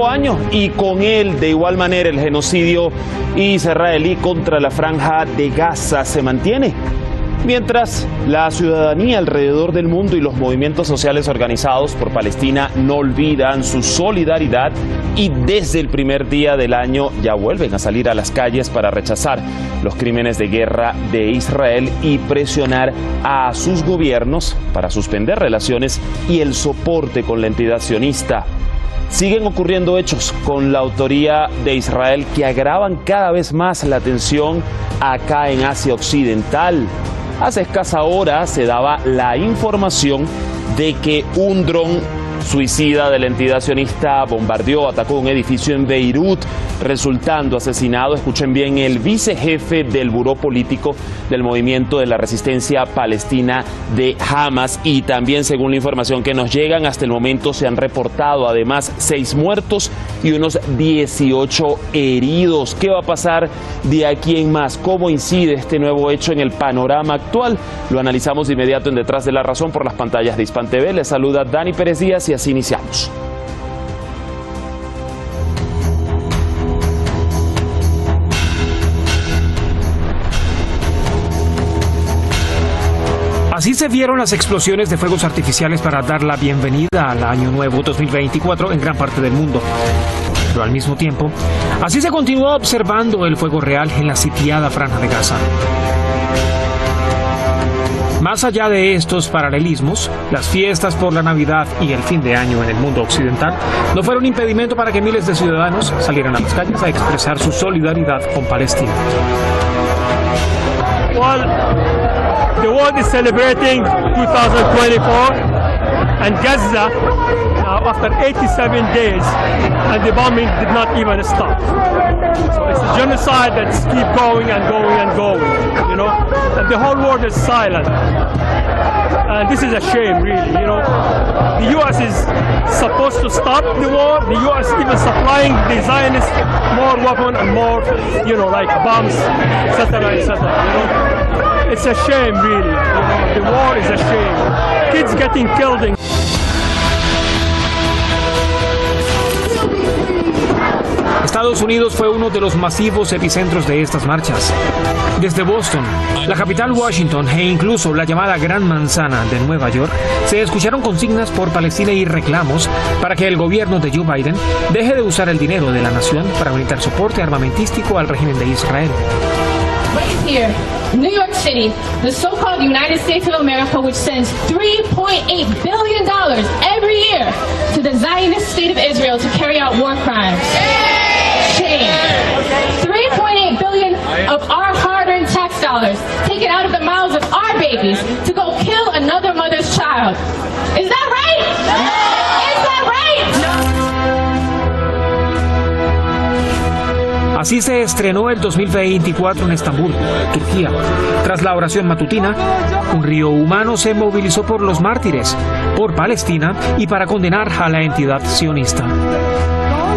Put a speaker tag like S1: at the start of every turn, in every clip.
S1: nuevo año y con él, de igual manera, el genocidio israelí contra la Franja de Gaza se mantiene. Mientras la ciudadanía alrededor del mundo y los movimientos sociales organizados por Palestina no olvidan su solidaridad y desde el primer día del año ya vuelven a salir a las calles para rechazar los crímenes de guerra de Israel y presionar a sus gobiernos para suspender relaciones y el soporte con la entidad sionista. Siguen ocurriendo hechos con la autoría de Israel que agravan cada vez más la tensión acá en Asia Occidental. Hace escasa hora se daba la información de que un dron suicida de la entidad sionista atacó un edificio en Beirut, resultando asesinado, escuchen bien, el vicejefe del buró político del movimiento de la resistencia palestina de Hamas. Y también, según la información que nos llegan, hasta el momento se han reportado además 6 muertos y unos 18 heridos. ¿Qué va a pasar de aquí en más? ¿Cómo incide este nuevo hecho en el panorama actual? Lo analizamos de inmediato en Detrás de la Razón por las pantallas de Hispan TV. Les saluda Dani Pérez Díaz y así iniciamos.
S2: Así se vieron las explosiones de fuegos artificiales para dar la bienvenida al Año Nuevo 2024 en gran parte del mundo. Pero al mismo tiempo, así se continúa observando el fuego real en la sitiada Franja de Gaza. Más allá de estos paralelismos, las fiestas por la Navidad y el fin de año en el mundo occidental no fueron impedimento para que miles de ciudadanos salieran a las calles a expresar su solidaridad con Palestina.
S3: The world is celebrating 2024, and Gaza, after 87 days, and the bombing did not even stop. So it's a genocide that's keep going and going and going, you know, and the whole world is silent. And this is a shame, really, you know. The U.S. is supposed to stop the war. The U.S. even supplying the Zionists more weapons and more, you know, like bombs, etc., etc., you know. It's a shame, really. You know, the war is a shame. Kids getting killed in...
S2: Estados Unidos fue uno de los masivos epicentros de estas marchas. Desde Boston, la capital Washington e incluso la llamada Gran Manzana de Nueva York, se escucharon consignas por Palestina y reclamos para que el gobierno de Joe Biden deje de usar el dinero de la nación para brindar soporte armamentístico al régimen de Israel.
S4: Right here, New York City, the so-called United States of America, which sends $3.8 billion every year to the Zionist state of Israel to carry out war crimes. Shame. $3.8 billion of our hard-earned tax dollars taken out of the mouths of our babies to go kill another mother's child. Is that right? Is that right?
S2: Así se estrenó el 2024 en Estambul, Turquía. Tras la oración matutina, un río humano se movilizó por los mártires, por Palestina y para condenar a la entidad sionista.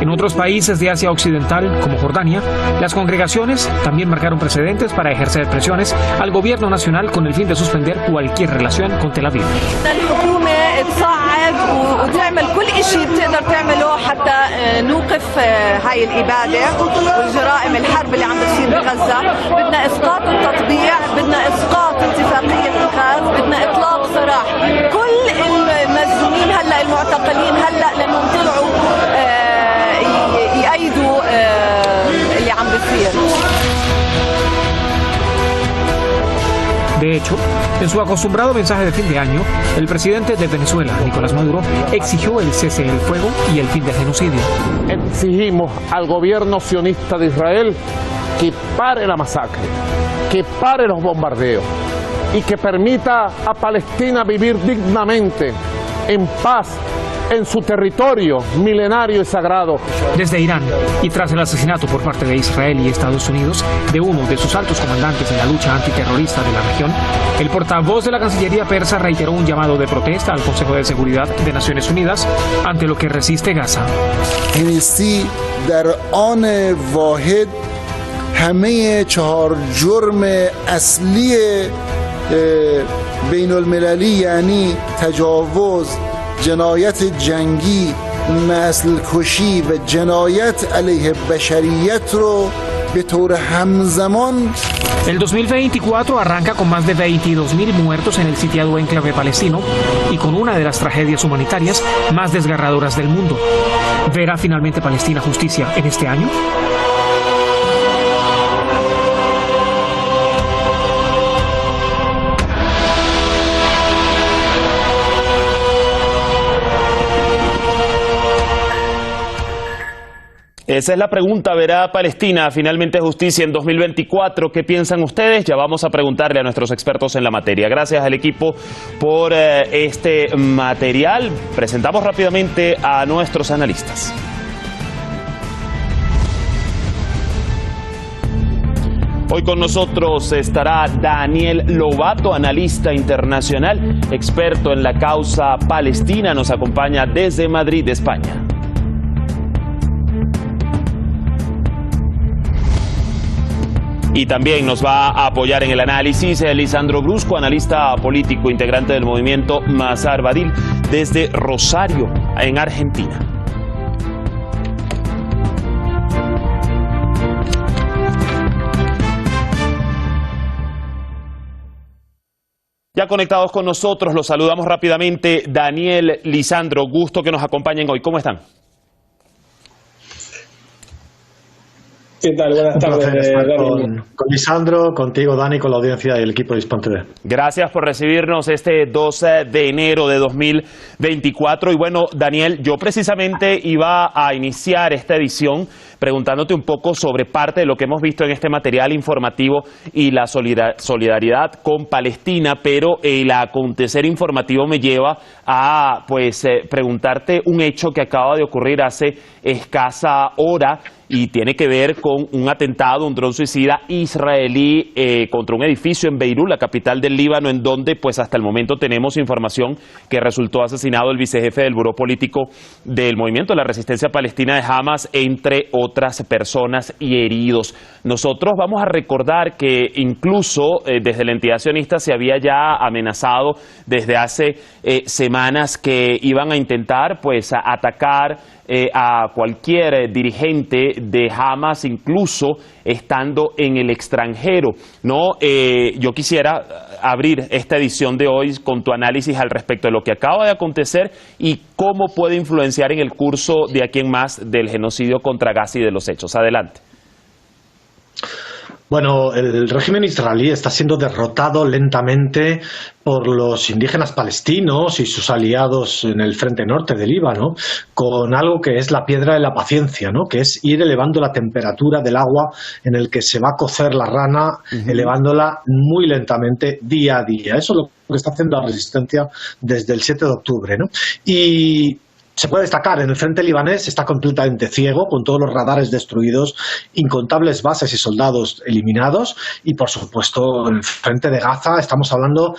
S2: En otros países de Asia Occidental, como Jordania, las congregaciones también marcaron precedentes para ejercer presiones al gobierno nacional con el fin de suspender cualquier relación con Tel Aviv.
S5: تصعد وتعمل كل شيء بتقدر تعمله حتى نوقف هاي الإبادة والجرائم الحرب اللي عم بتصير بغزة. بدنا إسقاط التطبيع، بدنا إسقاط اتفاقية الغاز، بدنا إطلاق سراح كل المسجونين هلا المعتقلين هلا لأنهم طلعوا يأيدوا اللي عم بيصير.
S2: De hecho, en su acostumbrado mensaje de fin de año, el presidente de Venezuela, Nicolás Maduro, exigió el cese del fuego y el fin del genocidio.
S6: Exigimos al gobierno sionista de Israel que pare la masacre, que pare los bombardeos y que permita a Palestina vivir dignamente, en paz, en su territorio milenario y sagrado.
S2: Desde Irán, y tras el asesinato por parte de Israel y Estados Unidos de uno de sus altos comandantes en la lucha antiterrorista de la región, el portavoz de la Cancillería persa reiteró un llamado de protesta al Consejo de Seguridad de Naciones Unidas ante lo que resiste Gaza.
S7: همه 4 جرم اصلی بین المللی یعنی تجاوز، جنایت جنگی نسل کشی و جنایت علیه بشریت رو به طور همزمان.
S2: El 2024 arranca con más de 22.000 muertos en el sitiado enclave palestino y con una de las tragedias humanitarias más desgarradoras del mundo. ¿Verá finalmente Palestina justicia en este año?
S1: Esa es la pregunta. ¿Verá Palestina finalmente justicia en 2024? ¿Qué piensan ustedes? Ya vamos a preguntarle a nuestros expertos en la materia. Gracias al equipo por este material. Presentamos rápidamente a nuestros analistas. Hoy con nosotros estará Daniel Lobato, analista internacional, experto en la causa palestina. Nos acompaña desde Madrid, España. Y también nos va a apoyar en el análisis Lisandro Brusco, analista político, integrante del movimiento Mazar Badil, desde Rosario, en Argentina. Ya conectados con nosotros, los saludamos rápidamente. Daniel, Lisandro, gusto que nos acompañen hoy. ¿Cómo están?
S8: ¿Qué tal? Buenas tardes. Con Lisandro, contigo, Dani, con la audiencia y el equipo de Hispam TV.
S1: Gracias por recibirnos este 12 de enero de 2024. Y bueno, Daniel, yo precisamente iba a iniciar esta edición preguntándote un poco sobre parte de lo que hemos visto en este material informativo y la solidaridad con Palestina, pero el acontecer informativo me lleva a preguntarte un hecho que acaba de ocurrir hace escasa hora y tiene que ver con un atentado, un dron suicida israelí contra un edificio en Beirut, la capital del Líbano, en donde pues hasta el momento tenemos información que resultó asesinado el vicejefe del Buró Político del Movimiento de la Resistencia Palestina de Hamas, entre otras personas y heridos. Nosotros vamos a recordar que incluso desde la entidad sionista se había ya amenazado desde hace semanas que iban a intentar pues atacar a cualquier dirigente de Hamas, incluso estando en el extranjero, ¿no? Yo quisiera abrir esta edición de hoy con tu análisis al respecto de lo que acaba de acontecer y cómo puede influenciar en el curso de aquí en más del genocidio contra Gaza y de los hechos. Adelante.
S8: Bueno, el régimen israelí está siendo derrotado lentamente por los indígenas palestinos y sus aliados en el frente norte del Líbano, con algo que es la piedra de la paciencia, ¿no? Que es ir elevando la temperatura del agua en el que se va a cocer la rana, elevándola muy lentamente día a día. Eso es lo que está haciendo la resistencia desde el 7 de octubre, ¿no? Y se puede destacar, en el frente libanés está completamente ciego, con todos los radares destruidos, incontables bases y soldados eliminados, y por supuesto en el frente de Gaza estamos hablando,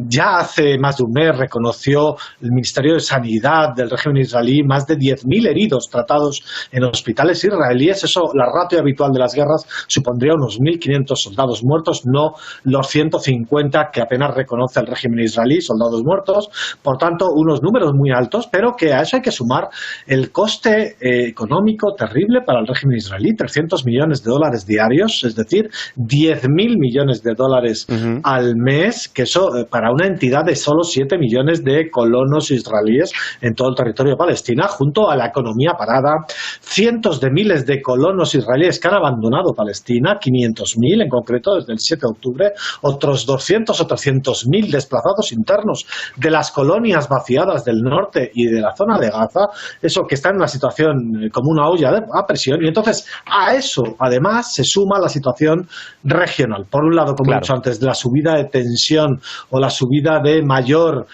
S8: ya hace más de un mes reconoció el Ministerio de Sanidad del régimen israelí más de 10.000 heridos tratados en hospitales israelíes. Eso, la ratio habitual de las guerras, supondría unos 1.500 soldados muertos, no los 150 que apenas reconoce el régimen israelí, soldados muertos. Por tanto, unos números muy altos, pero que a eso hay que sumar el coste económico terrible para el régimen israelí, $300 millones diarios, es decir, 10.000 millones de dólares al mes, que eso para una entidad de solo 7 millones de colonos israelíes en todo el territorio de Palestina, junto a la economía parada, cientos de miles de colonos israelíes que han abandonado Palestina, 500.000 en concreto desde el 7 de octubre, otros 200 o 300.000 desplazados internos de las colonias vaciadas del norte y de la zona de Gaza, eso que está en una situación como una olla a presión. Y entonces a eso además se suma la situación regional. Por un lado, como he dicho antes, de la subida de tensión o la subida de mayor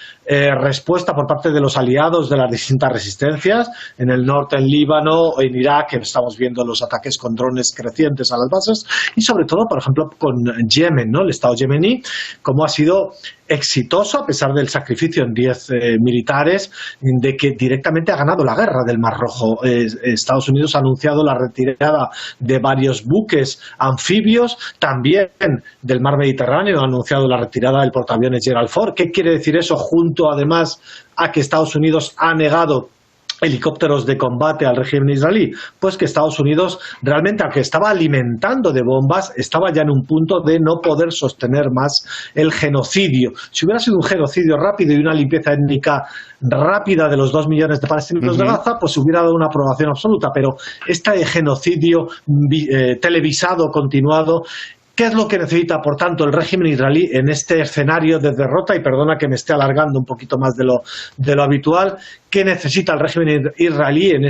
S8: respuesta por parte de los aliados de las distintas resistencias en el norte, en Líbano o en Irak, que estamos viendo los ataques con drones crecientes a las bases, y sobre todo, por ejemplo, con Yemen, ¿no? El Estado yemení, cómo ha sido exitoso a pesar del sacrificio en 10 militares, de que directamente ha ganado la guerra del Mar Rojo. Estados Unidos ha anunciado la retirada de varios buques anfibios, también del Mar Mediterráneo ha anunciado la retirada del portaaviones Gerald Ford. ¿Qué quiere decir eso? Junto además a que Estados Unidos ha negado helicópteros de combate al régimen israelí? Pues que Estados Unidos realmente, aunque estaba alimentando de bombas, estaba ya en un punto de no poder sostener más el genocidio. Si hubiera sido un genocidio rápido y una limpieza étnica rápida de los 2 millones de palestinos de Gaza, pues hubiera dado una aprobación absoluta, pero este genocidio televisado, continuado, ¿qué es lo que necesita, por tanto, el régimen israelí en este escenario de derrota? Y perdona que me esté alargando un poquito más de lo habitual. ¿Qué necesita el régimen israelí en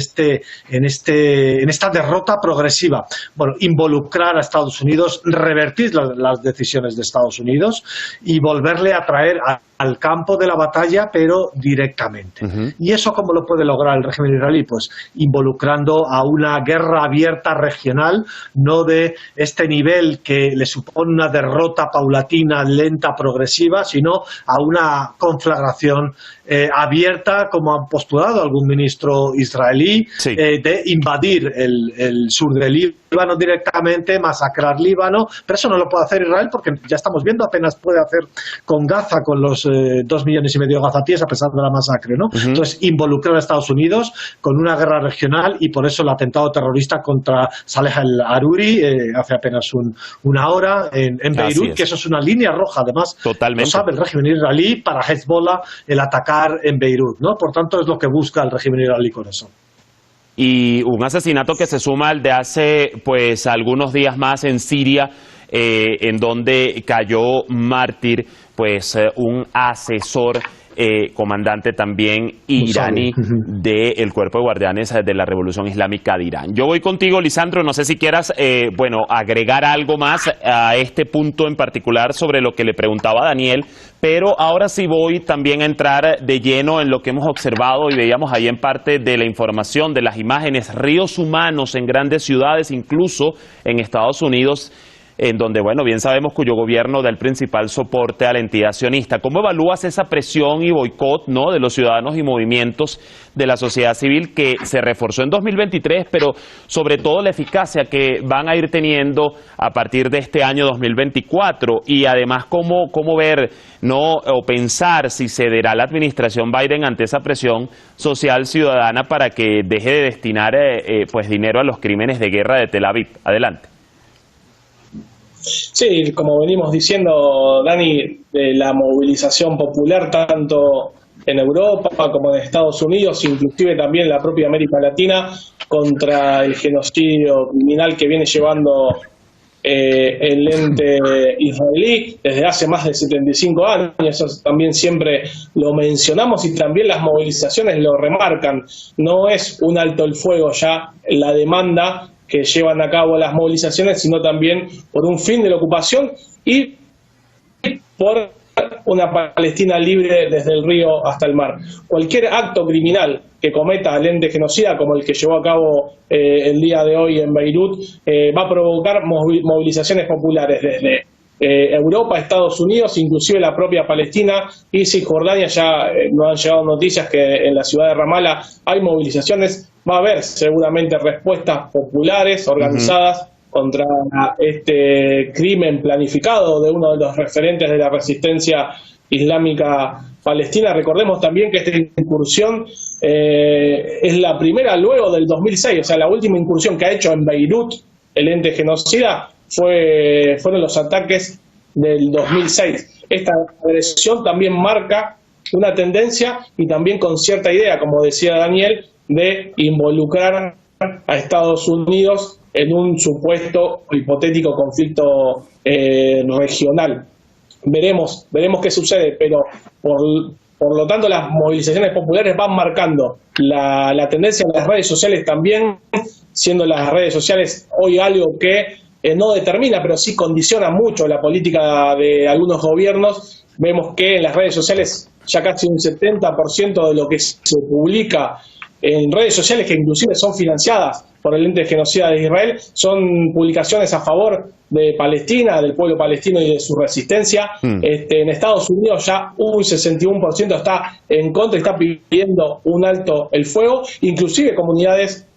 S8: esta derrota progresiva? Bueno, involucrar a Estados Unidos, revertir las decisiones de Estados Unidos y volverle a traer al campo de la batalla, pero directamente. ¿Y eso cómo lo puede lograr el régimen israelí? Pues involucrando a una guerra abierta regional, no de este nivel que le supone una derrota paulatina, lenta, progresiva, sino a una conflagración abierta, como ha postulado algún ministro israelí, de invadir el sur del Líbano directamente, masacrar Líbano, pero eso no lo puede hacer Israel porque ya estamos viendo, apenas puede hacer con Gaza, con los 2,5 millones de gazatíes, a pesar de la masacre, ¿no? Entonces, involucrar a Estados Unidos con una guerra regional, y por eso el atentado terrorista contra Saleh al-Aruri hace apenas una hora en Beirut, que eso es una línea roja, además, lo sabe el régimen israelí, para Hezbollah el atacar en Beirut, ¿no? Por tanto, es lo que busca el régimen israelí con eso.
S1: Y un asesinato que se suma al de hace pues algunos días más en Siria, en donde cayó mártir pues un asesor, comandante también iraní del Cuerpo de Guardianes de la Revolución Islámica de Irán. Yo voy contigo, Lisandro, no sé si quieras agregar algo más a este punto en particular sobre lo que le preguntaba Daniel, pero ahora sí voy también a entrar de lleno en lo que hemos observado y veíamos ahí en parte de la información, de las imágenes, ríos humanos en grandes ciudades, incluso en Estados Unidos, en donde, bueno, bien sabemos cuyo gobierno da el principal soporte a la entidad sionista. ¿Cómo evalúas esa presión y boicot, ¿no?, de los ciudadanos y movimientos de la sociedad civil que se reforzó en 2023, pero sobre todo la eficacia que van a ir teniendo a partir de este año 2024? Y además, ¿cómo ver, no, o pensar si cederá la administración Biden ante esa presión social ciudadana para que deje de destinar pues dinero a los crímenes de guerra de Tel Aviv? Adelante.
S9: Sí, como venimos diciendo, Dani, la movilización popular tanto en Europa como en Estados Unidos, inclusive también en la propia América Latina, contra el genocidio criminal que viene llevando el ente israelí desde hace más de 75 años, eso también siempre lo mencionamos y también las movilizaciones lo remarcan. No es un alto el fuego ya la demanda que llevan a cabo las movilizaciones, sino también por un fin de la ocupación y por una Palestina libre desde el río hasta el mar. Cualquier acto criminal que cometa el ente genocida, como el que llevó a cabo el día de hoy en Beirut, va a provocar movilizaciones populares desde Europa, Estados Unidos, inclusive la propia Palestina y Cisjordania. Ya nos han llegado noticias que en la ciudad de Ramallah hay movilizaciones. Va a haber seguramente respuestas populares organizadas contra este crimen planificado de uno de los referentes de la resistencia islámica palestina. Recordemos también que esta incursión es la primera luego del 2006, o sea, la última incursión que ha hecho en Beirut el ente genocida fueron los ataques del 2006. Esta agresión también marca una tendencia y también con cierta idea, como decía Daniel, de involucrar a Estados Unidos en un supuesto hipotético conflicto regional. Veremos qué sucede, pero por lo tanto las movilizaciones populares van marcando la tendencia en las redes sociales también, siendo las redes sociales hoy algo que no determina, pero sí condiciona mucho la política de algunos gobiernos. Vemos que en las redes sociales ya casi un 70% de lo que se publica en redes sociales, que inclusive son financiadas por el ente genocida de Israel, son publicaciones a favor de Palestina, del pueblo palestino y de su resistencia. En Estados Unidos ya un 61% está en contra y está pidiendo un alto el fuego, inclusive comunidades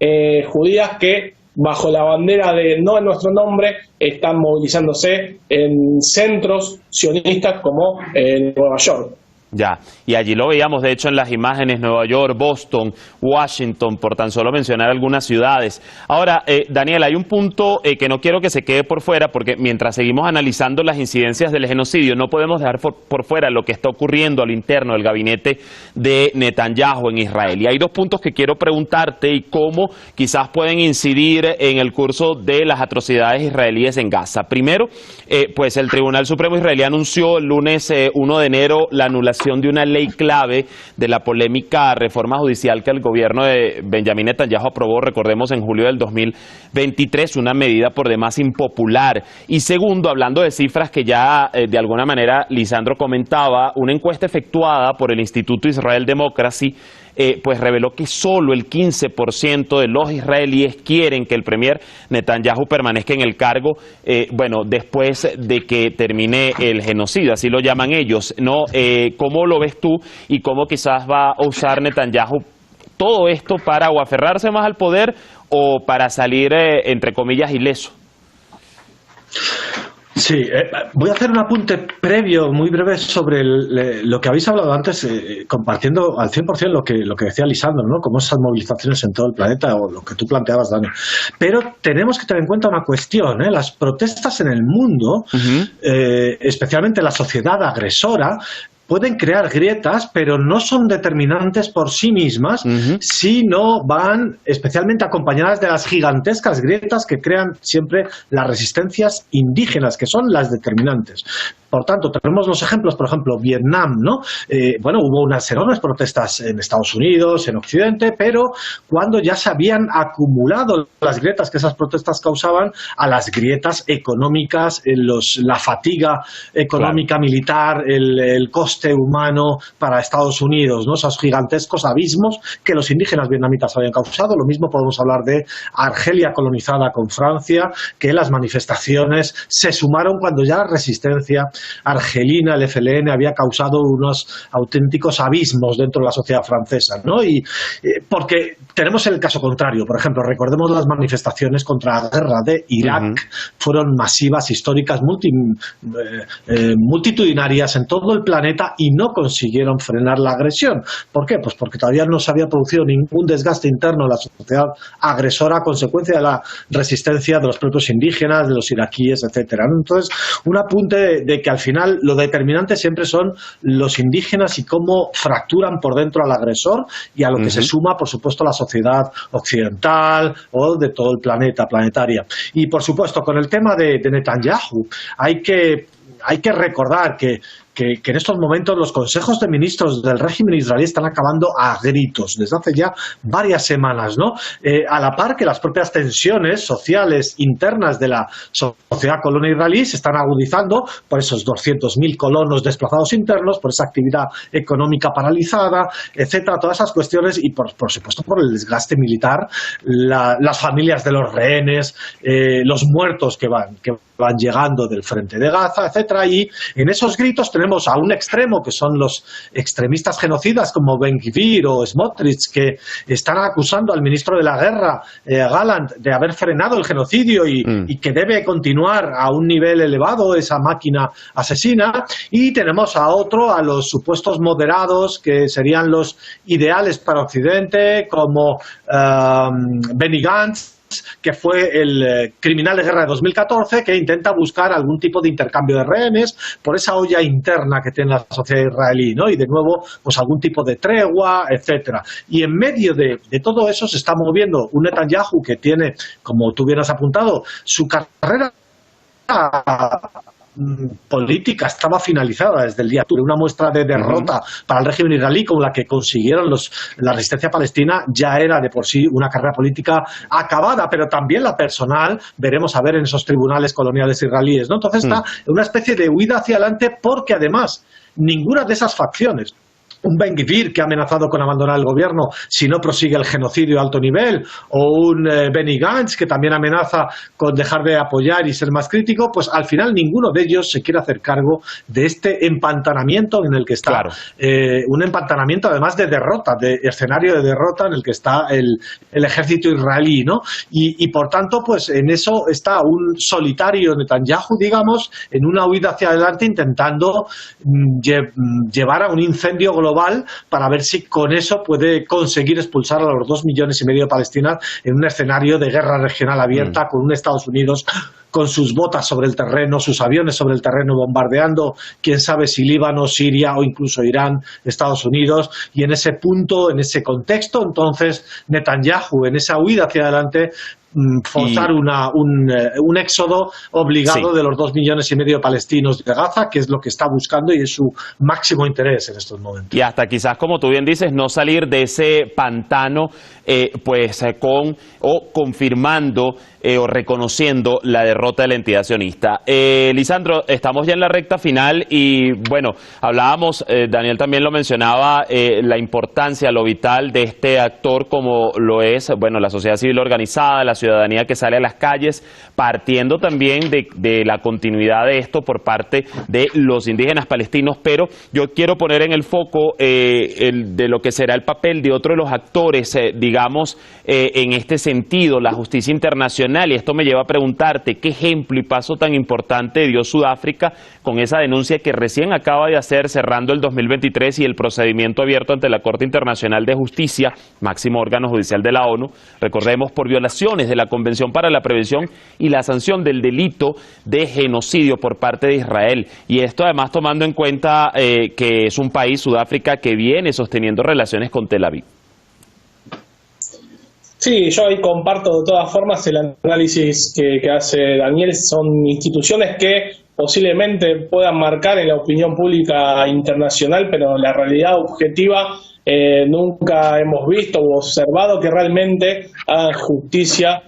S9: judías que bajo la bandera de no en nuestro nombre están movilizándose en centros sionistas como en Nueva York.
S1: Ya, y allí lo veíamos de hecho en las imágenes, Nueva York, Boston, Washington, por tan solo mencionar algunas ciudades. Ahora, Daniel, hay un punto que no quiero que se quede por fuera, porque mientras seguimos analizando las incidencias del genocidio, no podemos dejar por fuera lo que está ocurriendo al interno del gabinete de Netanyahu en Israel. Y hay dos puntos que quiero preguntarte y cómo quizás pueden incidir en el curso de las atrocidades israelíes en Gaza. Primero, pues el Tribunal Supremo israelí anunció el lunes 1 de enero la anulación de una ley clave de la polémica reforma judicial que el gobierno de Benjamín Netanyahu aprobó, recordemos, en julio del 2023, una medida por demás impopular. Y segundo, hablando de cifras que ya de alguna manera Lisandro comentaba, una encuesta efectuada por el Instituto Israel Democracy pues reveló que solo el 15% de los israelíes quieren que el premier Netanyahu permanezca en el cargo, bueno, después de que termine el genocidio, así lo llaman ellos, ¿no? ¿Cómo lo ves tú y cómo quizás va a usar Netanyahu todo esto para o aferrarse más al poder o para salir, entre comillas, ileso?
S8: Sí, voy a hacer un apunte previo, muy breve, sobre lo que habéis hablado antes, compartiendo al 100% lo que decía Lisandro, ¿no? Como esas movilizaciones en todo el planeta, o lo que tú planteabas, Dani. Pero tenemos que tener en cuenta una cuestión, ¿eh? Las protestas en el mundo, especialmente la sociedad agresora, pueden crear grietas, pero no son determinantes por sí mismas, sino van especialmente acompañadas de las gigantescas grietas que crean siempre las resistencias indígenas, que son las determinantes. Por tanto, tenemos los ejemplos, por ejemplo, Vietnam, ¿no? Bueno, hubo unas enormes protestas en Estados Unidos, en Occidente, pero cuando ya se habían acumulado las grietas que esas protestas causaban a las grietas económicas, la fatiga económica, militar, el coste humano para Estados Unidos, ¿no? Esos gigantescos abismos que los indígenas vietnamitas habían causado. Lo mismo podemos hablar de Argelia colonizada con Francia, que las manifestaciones se sumaron cuando ya la resistencia argelina, el FLN, había causado unos auténticos abismos dentro de la sociedad francesa, ¿no? Y porque tenemos el caso contrario. Por ejemplo, recordemos las manifestaciones contra la guerra de Irak, fueron masivas, históricas, multitudinarias en todo el planeta y no consiguieron frenar la agresión. ¿Por qué? Pues porque todavía no se había producido ningún desgaste interno en la sociedad agresora a consecuencia de la resistencia de los propios indígenas, de los iraquíes, etcétera, ¿no? Entonces, un apunte de que al final lo determinante siempre son los indígenas y cómo fracturan por dentro al agresor, y a lo que se suma, por supuesto, la sociedad occidental o de todo el planetaria. Y, por supuesto, con el tema de Netanyahu, hay que recordar que en estos momentos los consejos de ministros del régimen israelí están acabando a gritos desde hace ya varias semanas, ¿no? A la par que las propias tensiones sociales internas de la sociedad colonia israelí se están agudizando por esos 200.000 colonos desplazados internos, por esa actividad económica paralizada, etcétera, todas esas cuestiones, y por supuesto por el desgaste militar, las familias de los rehenes, los muertos que van llegando del frente de Gaza, etcétera. Y en esos gritos tenemos a un extremo, que son los extremistas genocidas como Ben Gvir o Smotrich, que están acusando al ministro de la Guerra, Gallant, de haber frenado el genocidio y que debe continuar a un nivel elevado esa máquina asesina. Y tenemos a los supuestos moderados, que serían los ideales para Occidente, como Benny Gantz, que fue el criminal de guerra de 2014, que intenta buscar algún tipo de intercambio de rehenes por esa olla interna que tiene la sociedad israelí, ¿no? Y de nuevo, pues algún tipo de tregua, etcétera. Y en medio de todo eso se está moviendo un Netanyahu que tiene, como tú bien has apuntado, su carrera política estaba finalizada desde el día de una muestra de derrota para el régimen israelí con la que consiguieron la resistencia palestina. Ya era de por sí una carrera política acabada, pero también la personal, veremos a ver en esos tribunales coloniales israelíes, ¿no? Entonces está en una especie de huida hacia adelante, porque además ninguna de esas facciones un Ben Gvir que ha amenazado con abandonar el gobierno si no prosigue el genocidio a alto nivel, o un Benny Gantz que también amenaza con dejar de apoyar y ser más crítico, pues al final ninguno de ellos se quiere hacer cargo de este empantanamiento en el que está. Claro. Un empantanamiento además de derrota, de escenario de derrota en el que está el ejército israelí, ¿no? Y por tanto, pues en eso está un solitario Netanyahu, digamos, en una huida hacia adelante intentando llevar a un incendio global para ver si con eso puede conseguir expulsar a los 2,5 millones de palestinos en un escenario de guerra regional abierta con un Estados Unidos con sus botas sobre el terreno, sus aviones sobre el terreno bombardeando, quién sabe si Líbano, Siria o incluso Irán, Estados Unidos, y en ese punto, en ese contexto, entonces Netanyahu, en esa huida hacia adelante, forzar un éxodo obligado de los 2,5 millones de palestinos de Gaza, que es lo que está buscando y es su máximo interés en estos momentos.
S1: Y hasta quizás, como tú bien dices, no salir de ese pantano confirmando o reconociendo la derrota de la entidad sionista. Lisandro, estamos ya en la recta final y bueno, hablábamos, Daniel también lo mencionaba, la importancia, lo vital de este actor como lo es, bueno, la sociedad civil organizada, la ciudadanía que sale a las calles, partiendo también de la continuidad de esto por parte de los indígenas palestinos, pero yo quiero poner en el foco de lo que será el papel de otro de los actores, digamos, en este sentido, la justicia internacional, y esto me lleva a preguntarte qué ejemplo y paso tan importante dio Sudáfrica con esa denuncia que recién acaba de hacer cerrando el 2023 y el procedimiento abierto ante la Corte Internacional de Justicia, máximo órgano judicial de la ONU, recordemos, por violaciones de la Convención para la Prevención y la Sanción del delito de genocidio por parte de Israel. Y esto además tomando en cuenta que es un país, Sudáfrica, que viene sosteniendo relaciones con Tel Aviv.
S9: Sí, yo ahí comparto de todas formas el análisis que hace Daniel. Son instituciones que posiblemente puedan marcar en la opinión pública internacional, pero en la realidad objetiva nunca hemos visto o observado que realmente hagan justicia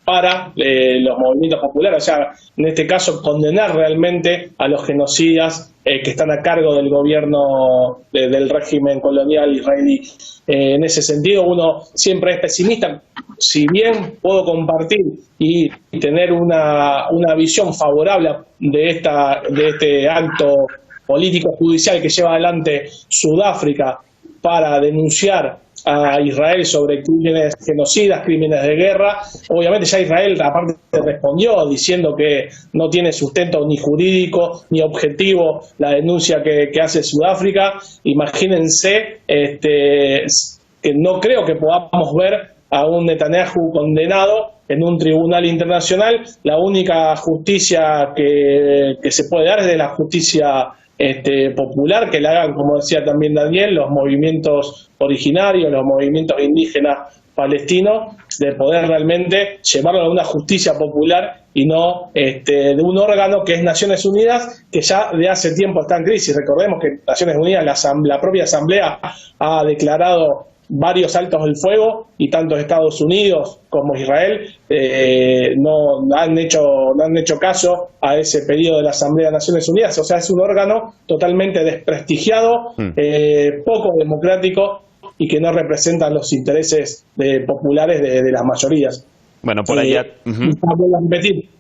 S9: para los movimientos populares, o sea, en este caso condenar realmente a los genocidas que están a cargo del gobierno del régimen colonial israelí. En ese sentido uno siempre es pesimista, si bien puedo compartir y tener una visión favorable de este acto político judicial que lleva adelante Sudáfrica para denunciar a Israel sobre crímenes genocidas, crímenes de guerra. Obviamente ya Israel aparte respondió diciendo que no tiene sustento ni jurídico ni objetivo la denuncia que hace Sudáfrica. Imagínense que no creo que podamos ver a un Netanyahu condenado en un tribunal internacional. La única justicia que se puede dar es de la justicia popular, que la hagan, como decía también Daniel, los movimientos originarios, los movimientos indígenas palestinos, de poder realmente llevarlo a una justicia popular y no de un órgano que es Naciones Unidas, que ya de hace tiempo está en crisis. Recordemos que Naciones Unidas, la propia Asamblea, ha declarado varios altos del fuego y tanto Estados Unidos como Israel no han hecho caso a ese pedido de la Asamblea de Naciones Unidas. O sea, es un órgano totalmente desprestigiado, poco democrático y que no representa los intereses populares de las mayorías.
S1: Bueno, por allá.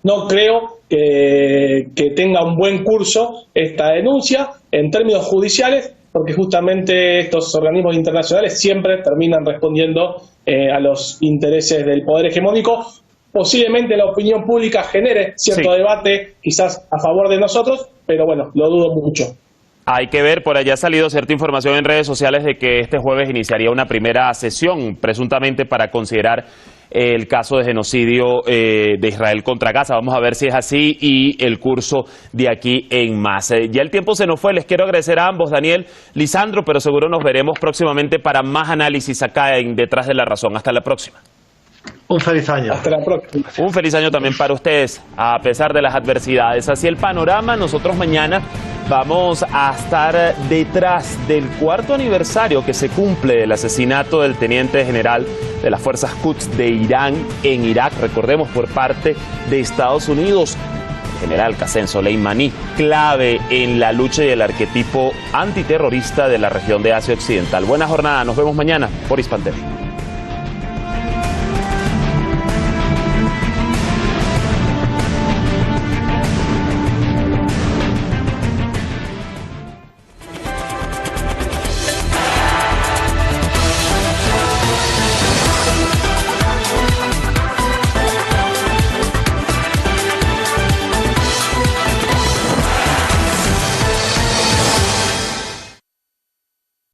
S9: No creo que tenga un buen curso esta denuncia en términos judiciales, porque justamente estos organismos internacionales siempre terminan respondiendo a los intereses del poder hegemónico. Posiblemente la opinión pública genere cierto debate, quizás a favor de nosotros, pero bueno, lo dudo mucho.
S1: Hay que ver, por allá ha salido cierta información en redes sociales de que este jueves iniciaría una primera sesión, presuntamente para considerar el caso de genocidio de Israel contra Gaza. Vamos a ver si es así y el curso de aquí en más. Ya el tiempo se nos fue, les quiero agradecer a ambos, Daniel, Lisandro, pero seguro nos veremos próximamente para más análisis acá en Detrás de la Razón. Hasta la próxima.
S8: Un feliz año.
S9: Hasta la próxima.
S1: Un feliz año también para ustedes, a pesar de las adversidades. Así el panorama. Nosotros mañana vamos a estar detrás del 4º aniversario que se cumple del asesinato del teniente general de las fuerzas Quds de Irán en Irak, recordemos, por parte de Estados Unidos. general Qasem Soleimani, clave en la lucha y el arquetipo antiterrorista de la región de Asia Occidental. Buena jornada, nos vemos mañana por Hispan TV.